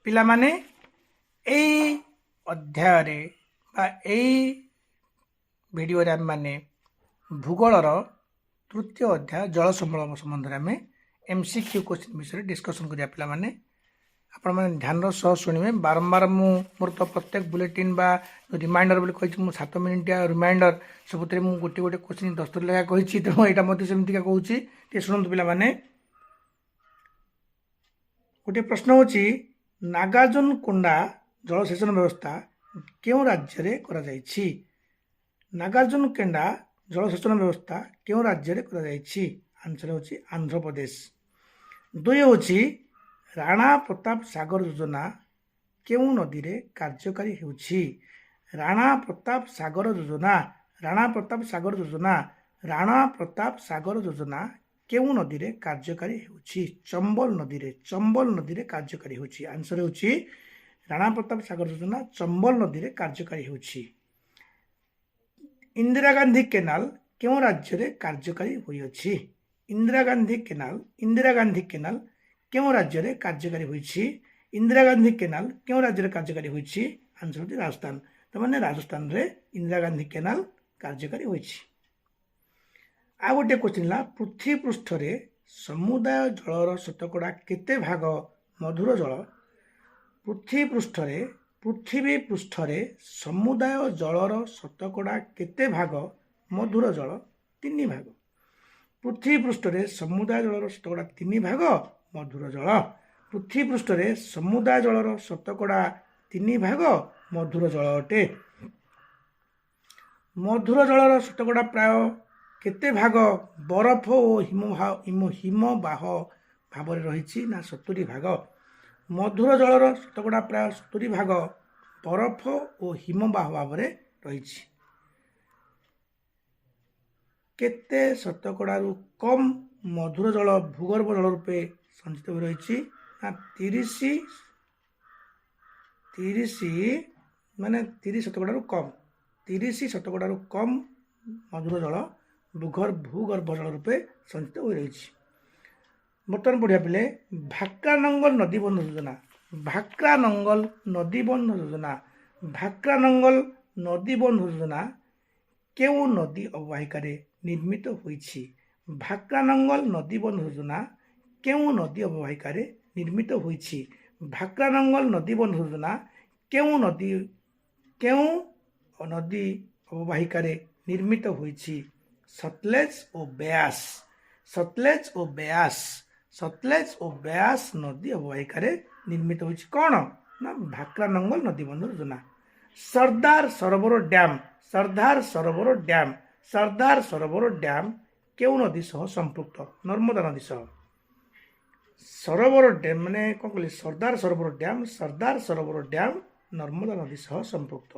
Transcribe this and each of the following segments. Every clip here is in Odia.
ପିଲାମାନେ ଏଇ ଅଧ୍ୟାୟରେ ବା ଏଇ ଭିଡ଼ିଓରେ ଆମେମାନେ ଭୂଗୋଳର ତୃତୀୟ ଅଧ୍ୟାୟ ଜଳ ସମ୍ବଳ ସମ୍ବନ୍ଧରେ ଆମେ MCQ କ୍ୱେଶ୍ଚିନ୍ ବିଷୟରେ ଡିସ୍କସନ୍ କରିବା। ପିଲାମାନେ ଆପଣମାନେ ଧ୍ୟାନର ସହ ଶୁଣିବେ। ବାରମ୍ବାର ମୁଁ ମୋର ତ ପ୍ରତ୍ୟେକ ବୁଲେଟିନ୍ ବା ରିମାଇଣ୍ଡର ବୋଲି କହିଛି, ମୁଁ 7 ମିନିଟିଆ ରିମାଇଣ୍ଡର ସବୁଥିରେ ମୁଁ ଗୋଟେ ଗୋଟେ କ୍ୱେଶ୍ଚିନ୍ 10 ଥର ଲେଖା କହିଛି, ତେଣୁ ଏଇଟା ମଧ୍ୟ ସେମିତିକା କହୁଛି। ଟିକେ ଶୁଣନ୍ତୁ ପିଲାମାନେ। ଗୋଟିଏ ପ୍ରଶ୍ନ ହେଉଛି, ନାଗାର୍ଜୁନକୋଣ୍ଡା ଜଳସେଚନ ବ୍ୟବସ୍ଥା କେଉଁ ରାଜ୍ୟରେ କରାଯାଇଛି? ନାଗାର୍ଜୁନକୋଣ୍ଡା ଜଳସେଚନ ବ୍ୟବସ୍ଥା କେଉଁ ରାଜ୍ୟରେ କରାଯାଇଛି? ଆନ୍ସର ହେଉଛି ଆନ୍ଧ୍ରପ୍ରଦେଶ। 2 ହେଉଛି, ରାଣା ପ୍ରତାପ ସାଗର ଯୋଜନା କେଉଁ ନଦୀରେ କାର୍ଯ୍ୟକାରୀ ହେଉଛି? ରାଣା ପ୍ରତାପ ସାଗର ଯୋଜନା ରାଣା ପ୍ରତାପ ସାଗର ଯୋଜନା ରାଣା ପ୍ରତାପ ସାଗର ଯୋଜନା କେଉଁ ନଦୀରେ କାର୍ଯ୍ୟକାରୀ ହେଉଛି? ଚମ୍ବଲ ନଦୀରେ କାର୍ଯ୍ୟକାରୀ ହେଉଛି। ଆନ୍ସର ହେଉଛି ରାଣା ପ୍ରତାପ ସାଗର ଯୋଜନା ଚମ୍ବଲ ନଦୀରେ କାର୍ଯ୍ୟକାରୀ ହେଉଛି। ଇନ୍ଦିରା ଗାନ୍ଧୀ କେନାଲ କେଉଁ ରାଜ୍ୟରେ କାର୍ଯ୍ୟକାରୀ ହୋଇଅଛି? ଇନ୍ଦିରା ଗାନ୍ଧୀ କେନାଲ କେଉଁ ରାଜ୍ୟରେ କାର୍ଯ୍ୟକାରୀ ହୋଇଛି? ଇନ୍ଦିରା ଗାନ୍ଧୀ କେନାଲ କେଉଁ ରାଜ୍ୟରେ କାର୍ଯ୍ୟକାରୀ ହୋଇଛି? ଆନ୍ସର ହେଉଛି ରାଜସ୍ଥାନ। ତାମାନେ ରାଜସ୍ଥାନରେ ଇନ୍ଦିରା ଗାନ୍ଧୀ କେନାଲ କାର୍ଯ୍ୟକାରୀ ହୋଇଛି। ଆଉ ଗୋଟିଏ କ୍ୱେଶ୍ଚିନ୍ ହେଲା, ପୃଥିବୀ ପୃଷ୍ଠରେ ସମୁଦାୟ ଜଳର ଶତକଡ଼ା କେତେ ଭାଗ ମଧୁର ଜଳ? ପୃଥିବୀ ପୃଷ୍ଠରେ ସମୁଦାୟ ଜଳର ଶତକଡ଼ା କେତେ ଭାଗ ମଧୁର ଜଳ? 3 ଭାଗ। ପୃଥିବୀ ପୃଷ୍ଠରେ ସମୁଦାୟ ଜଳର ଶତକଡ଼ା 3 ଭାଗ ମଧୁର ଜଳ। ପୃଥିବୀ ପୃଷ୍ଠରେ ସମୁଦାୟ ଜଳର ଶତକଡ଼ା 3 ଭାଗ ମଧୁର ଜଳ ଅଟେ। ମଧୁର ଜଳର ଶତକଡ଼ା ପ୍ରାୟ କେତେ ଭାଗ ବରଫ ଓ ହିମବାହ ଭାବରେ ରହିଛି? ନା 70 ଭାଗ। ମଧୁର ଜଳର ଶତକଡ଼ା ପ୍ରାୟ 70 ଭାଗ ବରଫ ଓ ହିମବାହ ଭାବରେ ରହିଛି। କେତେ ଶତକଡ଼ାରୁ କମ୍ ମଧୁର ଜଳ ଭୂଗର୍ଭ ଜଳ ରୂପେ ସଞ୍ଚିତ ହୋଇ ରହିଛି? ନା 30 ଶତକଡ଼ାରୁ କମ୍। 30 ଶତକଡ଼ାରୁ କମ୍ ମଧୁର ଜଳ ଭୂଗର୍ଭ ଜଳ ରୂପେ ସଞ୍ଚିତ ହୋଇ ରହିଛି। ବର୍ତ୍ତମାନ ପଢ଼ିବା ପିଲେ, ଭାକ୍ରାନଙ୍ଗଲ ନଦୀବନ୍ଧ ଯୋଜନା କେଉଁ ନଦୀ ଅବବାହିକାରେ ନିର୍ମିତ ହୋଇଛି? ଭାକ୍ରାନଙ୍ଗଲ ନଦୀବନ୍ଧ ଯୋଜନା କେଉଁ ନଦୀ ଅବବାହିକାରେ ନିର୍ମିତ ହୋଇଛି? ଭାକ୍ରାନଙ୍ଗଲ ନଦୀବନ୍ଧ ଯୋଜନା କେଉଁ ନଦୀ ଅବବାହିକାରେ ନିର୍ମିତ ହୋଇଛି? ସତଲେଜ ଓ ବ୍ୟାସ ନଦୀ ଅବବାହିକାରେ ନିର୍ମିତ ହୋଇଛି। କ'ଣ? ନା ଭାକ୍ରାନଙ୍ଗଲ ନଦୀବନ୍ଧ ଯୋଜନା। ସର୍ଦ୍ଦାର ସରୋବର ଡ୍ୟାମ୍ କେଉଁ ନଦୀ ସହ ସମ୍ପୃକ୍ତ? ନର୍ମଦା ନଦୀ ସହ। ସରୋବର ଡ୍ୟାମ୍ ମାନେ କ'ଣ କହିଲେ? ସର୍ଦ୍ଦାର ସରୋବର ଡ୍ୟାମ୍ ନର୍ମଦା ନଦୀ ସହ ସମ୍ପୃକ୍ତ।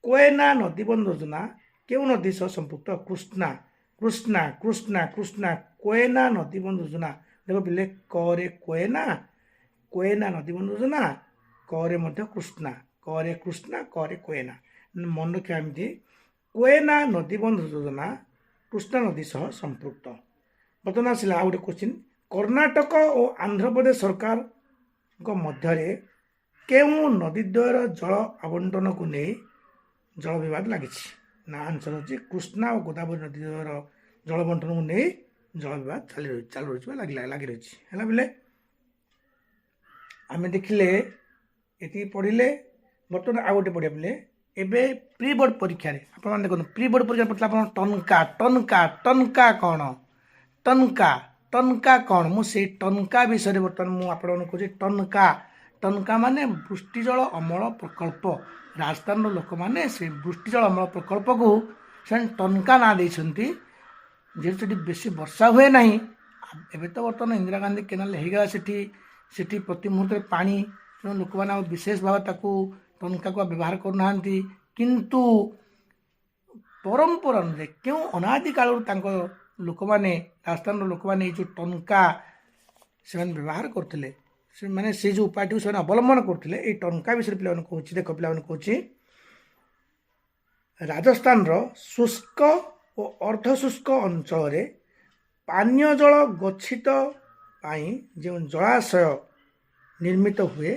କୋୟେନା ନଦୀବନ୍ଧ ଯୋଜନା କେଉଁ ନଦୀ ସହ ସମ୍ପୃକ୍ତ? କୃଷ୍ଣା। କୋୟେନା ନଦୀବନ୍ଧ ଯୋଜନା, ଦେଖ ପିଲେ, କରେ କୋୟେନା ନଦୀବନ୍ଧ ଯୋଜନା, କରେ ମଧ୍ୟ କୃଷ୍ଣା, କରେ କୋୟେନା। ମନେ ରଖିବା ଏମିତି, କୋୟେନା ନଦୀବନ୍ଧ ଯୋଜନା କୃଷ୍ଣା ନଦୀ ସହ ସମ୍ପୃକ୍ତ। ବର୍ତ୍ତମାନ ଆସିଲା ଆଉ ଗୋଟେ କ୍ୱେଶ୍ଚିନ୍, କର୍ଣ୍ଣାଟକ ଓ ଆନ୍ଧ୍ରପ୍ରଦେଶ ସରକାରଙ୍କ ମଧ୍ୟରେ କେଉଁ ନଦୀଦ୍ୱୟର ଜଳ ଆବଣ୍ଟନକୁ ନେଇ ଜଳ ବିବାଦ ଲାଗିଛି? ନା ଆନ୍ସର ହେଉଛି କୃଷ୍ଣା ଓ ଗୋଦାବରୀ ନଦୀଦ୍ୱୟର ଜଳ ବଣ୍ଟନକୁ ନେଇ ଜଳ ବିବାଦ ଚାଲୁ ରହିଛି ବା ଲାଗି ରହିଛି। ହେଲା ପିଲେ, ଆମେ ଦେଖିଲେ ଏତିକି ପଢ଼ିଲେ। ବର୍ତ୍ତମାନ ଆଉ ଗୋଟେ ପଢ଼ିବା ପିଲେ, ଏବେ ପ୍ରି ବୋର୍ଡ଼ ପରୀକ୍ଷାରେ ଆପଣମାନେ ଦେଖନ୍ତୁ, ପ୍ରି ବୋର୍ଡ଼ ପରୀକ୍ଷାରେ ପଡ଼ିଥିଲା ଆପଣ ଟନ୍କା କ'ଣ? ମୁଁ ସେଇ ଟନ୍କା ବିଷୟରେ ବର୍ତ୍ତମାନ ମୁଁ ଆପଣମାନଙ୍କୁ କହୁଛି। ଟନ୍କା ମାନେ ବୃଷ୍ଟିଜଳ ଅମଳ ପ୍ରକଳ୍ପ। ରାଜସ୍ଥାନର ଲୋକମାନେ ସେ ବୃଷ୍ଟିଜଳ ଅମଳ ପ୍ରକଳ୍ପକୁ ସେମାନେ ଟନ୍କା ନାଁ ଦେଇଛନ୍ତି, ଯେହେତୁ ସେଠି ବେଶୀ ବର୍ଷା ହୁଏ ନାହିଁ। ଏବେ ତ ବର୍ତ୍ତମାନ ଇନ୍ଦିରା ଗାନ୍ଧୀ କେନାଲ ହେଇଗଲା, ସେଠି ପ୍ରତି ମୁହୂର୍ତ୍ତରେ ପାଣି, ତେଣୁ ଲୋକମାନେ ଆଉ ବିଶେଷ ଭାବେ ତାକୁ ଟନ୍କାକୁ ବ୍ୟବହାର କରୁନାହାନ୍ତି। କିନ୍ତୁ ପରମ୍ପରା ଅନୁଯାୟୀ କେଉଁ ଅନାଦି କାଳରୁ ତାଙ୍କ ଲୋକମାନେ, ରାଜସ୍ଥାନର ଲୋକମାନେ ଏଇ ଯେଉଁ ଟନ୍କା ସେମାନେ ବ୍ୟବହାର କରୁଥିଲେ, ସେମାନେ ସେଇ ଯେଉଁ ଉପାୟଟିକୁ ସେମାନେ ଅବଲମ୍ବନ କରୁଥିଲେ, ଏଇ ଟନ୍କା ବିଷୟରେ ପିଲାମାନଙ୍କୁ କହୁଛି। ଦେଖ ପିଲାମାନଙ୍କୁ କହୁଛି, ରାଜସ୍ଥାନର ଶୁଷ୍କ ଓ ଅର୍ଦ୍ଧଶୁଷ୍କ ଅଞ୍ଚଳରେ ପାନୀୟ ଜଳ ଗଚ୍ଛିତ ପାଇଁ ଯେଉଁ ଜଳାଶୟ ନିର୍ମିତ ହୁଏ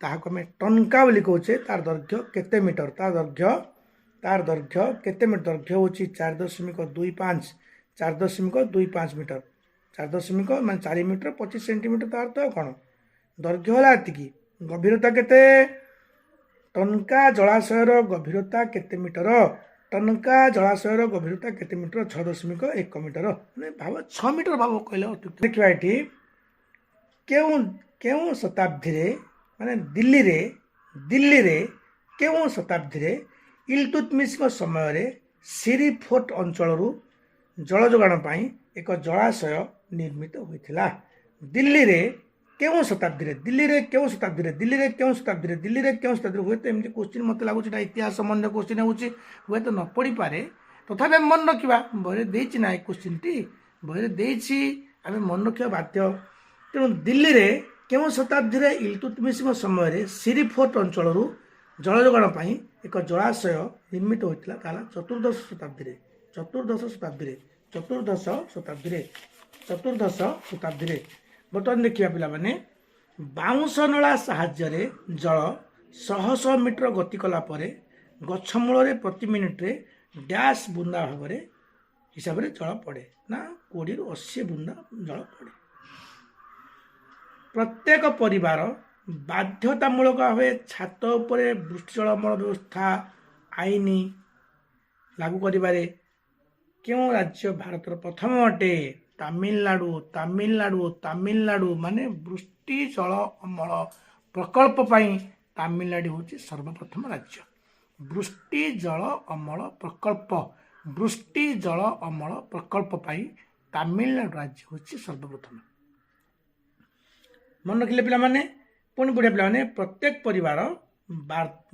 ତାହାକୁ ଆମେ ଟନକା ବୋଲି କହୁଛେ। ତାର ଦୈର୍ଘ୍ୟ କେତେ ମିଟର? ତାର ଦୈର୍ଘ୍ୟ କେତେ ମିଟର? ଦୈର୍ଘ୍ୟ ହେଉଛି 4.25 4.25 ମିଟର। 4 ମାନେ 4 ମିଟର 25 ସେଣ୍ଟିମିଟର। ତାର ତ କ'ଣ ଦୈର୍ଘ୍ୟ ହେଲା ଏତିକି। ଗଭୀରତା କେତେ? ଟନକା ଜଳାଶୟର ଗଭୀରତା କେତେ ମିଟର? ଟନକା ଜଳାଶୟର ଗଭୀରତା କେତେ ମିଟର? 6.1 ମିଟର। ମାନେ ଭାବ 6 ମିଟର ଭାବ କହିଲେ ଅତ୍ୟୁକ୍ତି। ଦେଖିବା ଏଠି କେଉଁ ଶତାବ୍ଦୀରେ ମାନେ ଦିଲ୍ଲୀରେ କେଉଁ ଶତାବ୍ଦୀରେ ଇଲତୁତମିଶଙ୍କ ସମୟରେ ସିରି ଫୋର୍ଟ ଅଞ୍ଚଳରୁ ଜଳ ଯୋଗାଣ ପାଇଁ ଏକ ଜଳାଶୟ ନିର୍ମିତ ହୋଇଥିଲା? ଦିଲ୍ଲୀରେ କେଉଁ ଶତାବ୍ଦୀରେ ହୁଏତ ଏମିତି କୋଶ୍ଚିନ୍ ମୋତେ ଲାଗୁଛି ଏଇଟା ଇତିହାସ ସମ୍ବନ୍ଧୀୟ କୋଶ୍ଚିନ୍ ହେଉଛି, ହୁଏତ ନ ପଡ଼ିପାରେ, ତଥାପି ଆମେ ମନେ ରଖିବା। ବହିରେ ଦେଇଛି ନା ଏ କୋଶ୍ଚିନ୍ଟି, ବହିରେ ଦେଇଛି, ଆମେ ମନେ ରଖିବା ବାଧ୍ୟ। ତେଣୁ ଦିଲ୍ଲୀରେ କେଉଁ ଶତାବ୍ଦୀରେ ଇଲତୁତମିଶଙ୍କ ସମୟରେ ସିରି ଫୋର୍ଟ ଅଞ୍ଚଳରୁ ଜଳ ଯୋଗାଣ ପାଇଁ ଏକ ଜଳାଶୟ ନିର୍ମିତ ହୋଇଥିଲା? ତାହେଲେ ଚତୁର୍ଦ୍ଦଶ ଶତାବ୍ଦୀରେ। ବର୍ତ୍ତମାନ ଦେଖିବା ପିଲାମାନେ, ବାଉଁଶ ନଳା ସାହାଯ୍ୟରେ ଜଳ 100 ମିଟର ଗତି କଲା ପରେ ଗଛ ମୂଳରେ ପ୍ରତି ମିନିଟରେ ଡ୍ୟାସ୍ ବୁନ୍ଦା ହିସାବରେ ଜଳ ପଡ଼େ? ନା 20ରୁ 80 ବୁନ୍ଦା ଜଳ ପଡ଼େ। ପ୍ରତ୍ୟେକ ପରିବାର ବାଧ୍ୟତାମୂଳକ ଭାବେ ଛାତ ଉପରେ ବୃଷ୍ଟି ଜଳ ଅମଳ ବ୍ୟବସ୍ଥା ଆଇନ ଲାଗୁ କରିବାରେ କେଉଁ ରାଜ୍ୟ ଭାରତର ପ୍ରଥମ ଅଟେ? ତାମିଲନାଡୁ। ମାନେ ବୃଷ୍ଟି ଜଳ ଅମଳ ପ୍ରକଳ୍ପ ପାଇଁ ତାମିଲନାଡୁ ହେଉଛି ସର୍ବପ୍ରଥମ ରାଜ୍ୟ। ବୃଷ୍ଟି ଜଳ ଅମଳ ପ୍ରକଳ୍ପ ପାଇଁ ତାମିଲନାଡୁ ରାଜ୍ୟ ହେଉଛି ସର୍ବପ୍ରଥମ। ମନେ ରଖିଲେ ପିଲାମାନେ। ପୁଣି ବଢ଼ିଆ ପିଲାମାନେ, ପ୍ରତ୍ୟେକ ପରିବାର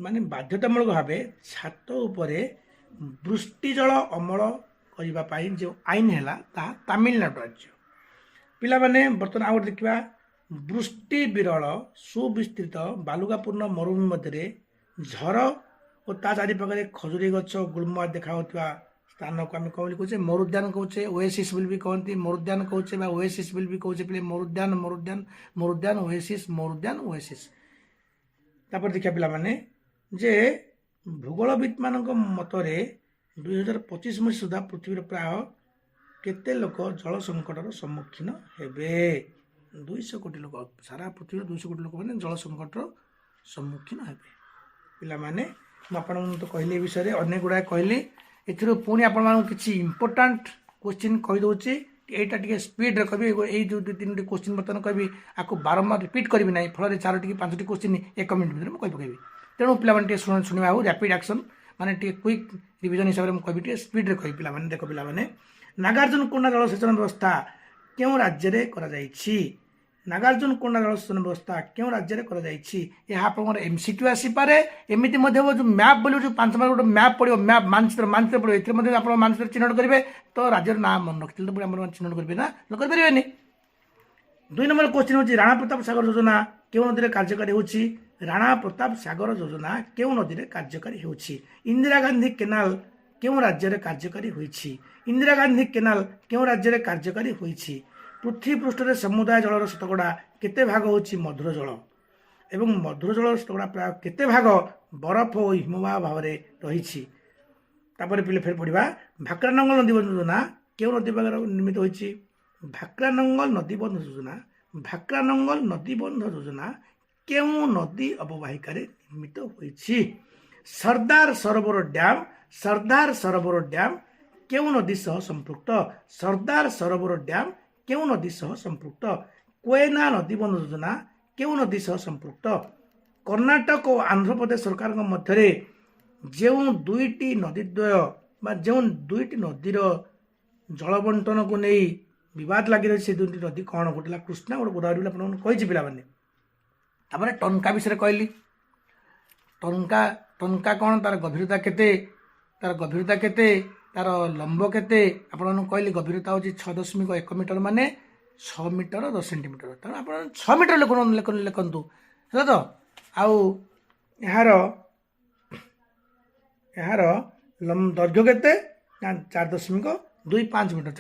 ମାନେ ବାଧ୍ୟତାମୂଳକ ଭାବେ ଛାତ ଉପରେ ବୃଷ୍ଟି ଜଳ ଅମଳ କରିବା ପାଇଁ ଯେଉଁ ଆଇନ ହେଲା ତାହା ତାମିଲନାଡୁ ରାଜ୍ୟ। ପିଲାମାନେ ବର୍ତ୍ତମାନ ଆଉ ଗୋଟେ ଦେଖିବା, ବୃଷ୍ଟି ବିରଳ ସୁବିସ୍ତୃତ ବାଲୁକାପୂର୍ଣ୍ଣ ମରୁଭୂମି ମଧ୍ୟରେ ଝର ଓ ତା ଚାରିପାଖରେ ଖଜୁରୀ ଗଛ ଗୁଳ୍ମ ଦେଖାଯାଉଥିବା ସ୍ଥାନକୁ ଆମେ କ'ଣ ବୋଲି କହୁଛେ? ମରୁଦ୍ୟାନ କହୁଛେ। ଓଏସିସ୍ ବୋଲି ବି କହନ୍ତି। ମରୁଦ୍ୟାନ କହୁଛେ ବା ଓଏସିସ୍ ବୋଲି ବି କହୁଛେ। ମରୁଦ୍ୟାନ ଓଏସିସ୍। ତାପରେ ଦେଖିବା ପିଲାମାନେ ଯେ ଭୂଗୋଳବିତ୍ମାନଙ୍କ ମତରେ 2025 ମସିହା ସୁଦ୍ଧା ପୃଥିବୀର ପ୍ରାୟ କେତେ ଲୋକ ଜଳ ସଙ୍କଟର ସମ୍ମୁଖୀନ ହେବେ? 200 କୋଟି ଲୋକ। ସାରା ପୃଥିବୀର 200 କୋଟି ଲୋକମାନେ ଜଳ ସଙ୍କଟର ସମ୍ମୁଖୀନ ହେବେ। ପିଲାମାନେ, ମୁଁ ଆପଣଙ୍କୁ ତ କହିଲି ଏ ବିଷୟରେ ଅନେକ ଗୁଡ଼ାଏ କହିଲି। ଏଥିରୁ ପୁଣି ଆପଣମାନଙ୍କୁ କିଛି ଇମ୍ପୋର୍ଟାଣ୍ଟ କୋଶ୍ଚିନ୍ କହିଦେଉଛି। এইটা ଟିକେ ସ୍ପିଡ଼୍ରେ କହିବି। ଏଇ ଯେଉଁ 2-3ଟି କୋଶ୍ଚିନ୍ ବର୍ତ୍ତମାନ କହିବି, ଆକୁ ବାରମ୍ବାର ରିପିଟ୍ କରିବି ନାହିଁ, ଫଳରେ 4-5ଟି କୋଶ୍ଚିନ୍ 1 ମିନିଟ୍ ଭିତରେ ମୁଁ କହି ପକାଇବି। ତେଣୁ ପିଲାମାନେ ଟିକେ ଶୁଣିବା ଆଉ ରାପିଡ୍ ଆକ୍ସନ୍, ମାନେ ଟିକେ କ୍ୱିକ୍ ରିଭିଜନ୍ ହିସାବରେ ମୁଁ କହିବି, ଟିକେ ସ୍ପିଡ଼୍ରେ କହିବି ପିଲାମାନେ। ଦେଖ ପିଲାମାନେ, ନାଗାର୍ଜୁନକୋଣ୍ଡା ଜଳସେଚନ ବ୍ୟବସ୍ଥା କେଉଁ ରାଜ୍ୟରେ କରାଯାଇଛି? ନାଗାର୍ଜୁନକୋଣ୍ଡା ଜଳସେଚନ ବ୍ୟବସ୍ଥା କେଉଁ ରାଜ୍ୟରେ କରାଯାଇଛି? ଏହା ଆପଣଙ୍କର MCQ ଆସିପାରେ। ଏମିତି ମଧ୍ୟ ଯେଉଁ ମ୍ୟାପ୍ ବୋଲି ଯେଉଁ 5 ମାର୍କ ଗୋଟେ ମ୍ୟାପ୍ ପଡ଼ିବ, ମ୍ୟାପ୍ ମାନଚିତ୍ର ପଡ଼ିବ, ଏଥିରେ ମଧ୍ୟ ଆପଣ ମାନଚିତ୍ର ଚିହ୍ନଟ କରିବେ। ତ ରାଜ୍ୟର ନାଁ ମନେ ରଖିଥିଲେ ତ ଆମର ଚିହ୍ନଟ କରିବେ ନା, କରିପାରିବେନି। 2 ନମ୍ବର କୋଶ୍ଚିନ୍ ହେଉଛି, ରାଣା ପ୍ରତାପ ସାଗର ଯୋଜନା କେଉଁ ନଦୀରେ କାର୍ଯ୍ୟକାରୀ ହେଉଛି? ରାଣା ପ୍ରତାପ ସାଗର ଯୋଜନା କେଉଁ ନଦୀରେ କାର୍ଯ୍ୟକାରୀ ହେଉଛି? ଇନ୍ଦିରା ଗାନ୍ଧୀ କେନାଲ କେଉଁ ରାଜ୍ୟରେ କାର୍ଯ୍ୟକାରୀ ହୋଇଛି? ଇନ୍ଦିରା ଗାନ୍ଧୀ କେନାଲ କେଉଁ ରାଜ୍ୟରେ କାର୍ଯ୍ୟକାରୀ ହୋଇଛି? ପୃଥିବୀ ପୃଷ୍ଠରେ ସମୁଦାୟ ଜଳର ଶତକଡ଼ା କେତେ ଭାଗ ହେଉଛି ମଧୁର ଜଳ? ଏବଂ ମଧୁର ଜଳର ଶତକଡ଼ା ପ୍ରାୟ କେତେ ଭାଗ ବରଫ ଓ ହିମବାହ ଭାବରେ ରହିଛି? ତାପରେ ଫେର ପଢ଼ିବା, ଭାକ୍ରାନଙ୍ଗଲ ନଦୀବନ୍ଧ ଯୋଜନା କେଉଁ ନଦୀ ଭାଗରେ ନିର୍ମିତ ହୋଇଛି? ଭାକ୍ରାନଙ୍ଗଲ ନଦୀବନ୍ଧ ଯୋଜନା କେଉଁ ନଦୀ ଅବବାହିକାରେ ନିର୍ମିତ ହୋଇଛି? ସର୍ଦ୍ଦାର ସରୋବର ଡ୍ୟାମ୍ କେଉଁ ନଦୀ ସହ ସମ୍ପୃକ୍ତ? କୋୟନା ନଦୀବନ୍ଧ ଯୋଜନା କେଉଁ ନଦୀ ସହ ସମ୍ପୃକ୍ତ? କର୍ଣ୍ଣାଟକ ଓ ଆନ୍ଧ୍ରପ୍ରଦେଶ ସରକାରଙ୍କ ମଧ୍ୟରେ ଯେଉଁ 2ଟି ନଦୀଦ୍ୱୟ ବା ଯେଉଁ 2ଟି ନଦୀର ଜଳ ବଣ୍ଟନକୁ ନେଇ ବିବାଦ ଲାଗି ରହିଛି, ସେ 2ଟି ନଦୀ କ'ଣ? ଗୋଟେ ହେଲା କୃଷ୍ଣା, ଗୋଟେ ଗୋଦାବରୀ ବୋଲି ଆପଣଙ୍କୁ କହିଛି ପିଲାମାନେ। ତାପରେ ଟନକା ବିଷୟରେ କହିଲି। ଟନକା କ'ଣ? ତାର ଗଭୀରତା କେତେ? ତାର ଲମ୍ବ କେତେ? ଆପଣମାନଙ୍କୁ କହିଲି ଗଭୀରତା ହେଉଛି 6.1 ମିଟର, ମାନେ 6 ମିଟର 10 ସେଣ୍ଟିମିଟର। ତେଣୁ ଆପଣ 6 ମିଟର ଲେଖନ୍ତୁ ହେଲା ତ। ଆଉ ଏହାର ଦୈର୍ଘ୍ୟ କେତେ? ନା 4.25 ମିଟର।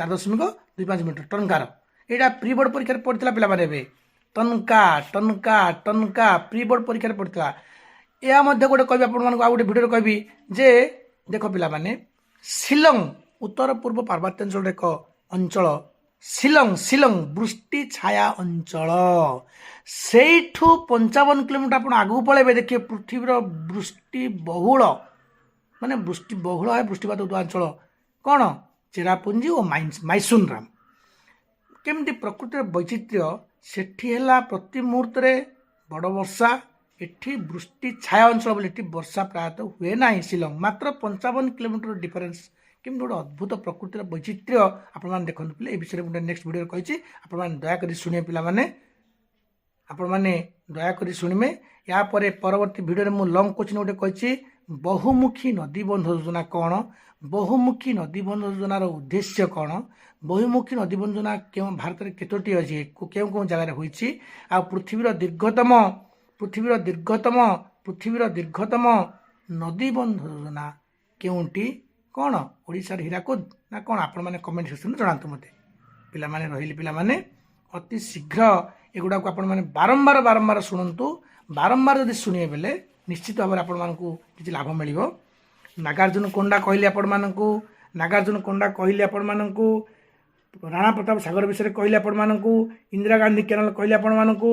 ଟନକାର ଏଇଟା ପ୍ରି ବୋର୍ଡ ପରୀକ୍ଷାରେ ପଡ଼ିଥିଲା ପିଲାମାନେ। ଏବେ ତ टनका टनका टनका प्री बोर्ड परीक्षा पड़ता या गोटे कह गोटे भिडियो कहि जे देख पिलाने शिलंग उत्तर पूर्व पार्वत्यांचल एक अंचल शिलंग शिलंग वृष्टि छाया अंचल सेठू 55 किलोमीटर आप आगू पलैबे देखिए पृथ्वीर वृष्टि बहुल माने वृष्टि बहुल है वृष्टिपात होता अंचल कौन चेरापुंजी और माइसुन राम केमती प्रकृतिर वैचित्र्य सेठी है प्रति मुहूर्त बड़ वर्षा एठी वृष्टि छाया अंचल बोली एठी वर्षा प्रायतः हुए ना शिलंग मात्र 55 किलोमीटर डिफरेन्स केमती गोटे अद्भुत प्रकृतिर वैचित्र्य आपने देखते पे ये विषय गोटे नेक्स्ट वीडियो कही आपने दयाकोरी शुणे पाने आपने दयाकोरी शुणवे या परवर्ती वीडियो में लंग क्वेश्चन गोटे कही बहुमुखी नदीबंध योजना कौन बहुमुखी नदीबंध योजनार उद्देश्य कौन बहुमुखी नदीबंध योजना क्यों भारत में केतोटी अच्छी क्यों कौन जगार होती आ पृथ्वीर दीर्घतम नदीबंध योजना केउंटी कौन ओडिशार हीराकुद ना कौन आपण मैंने कमेंट सेक्शन में जनातु मते पिला माने रहिले पिला माने अति शीघ्र एगुड़ा को आपण मैंने बारंबार बारंबार शुणु बारंबार जब शुणे बेले निश्चित भाव में आपण मानकु किछि लाभ मिलिबो नागार्जुन कोंडा कहले आपण मानकु नागार्जुन कोंडा कहले आपण मानकु राणा प्रताप सागर विषय कहले आपण मानकु इंदिरा गांधी कैनाल कहले आपण मानकु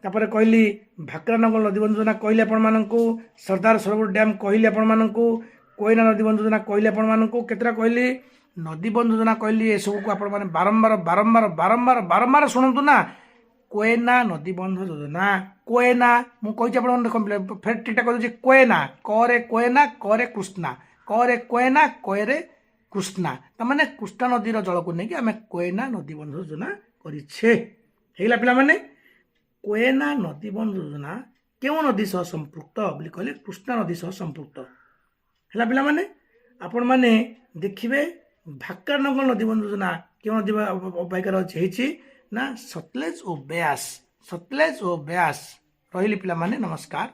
तापर कहली भाक्रानगर नदीबंध योजना कहले आपण मानकु सरदार सरोवर डैम कहले आपण मानकु कोयना नदीबंध योजना कहले आपण मानकु केतरा कहली नदीबंध योजना कहली ए सब को आपण माने बारंबार बारंबार बारंबार बारंबार शुणु ना कोयना नदीबंध योजना कोयना मु कहि आपण फेर टीटा कह कोयना करे कृष्णा करे कोयना करे कृष्णा तमाने कृष्णा नदीर जल को लेकिन आम कोयना नदीबंध योजना करिछे हेला पिला माने कोयना नदीबंध योजना क्यों नदी सह संपृक्त बोली कहले कृष्णा नदी सह संपृक्त है पिला माने आपण माने देखिए भाक्रानगर नदीबंध योजना क्यों नदी अवबाहिकार अच्छी ना सतलेज और ब्यास रही पिला माने नमस्कार।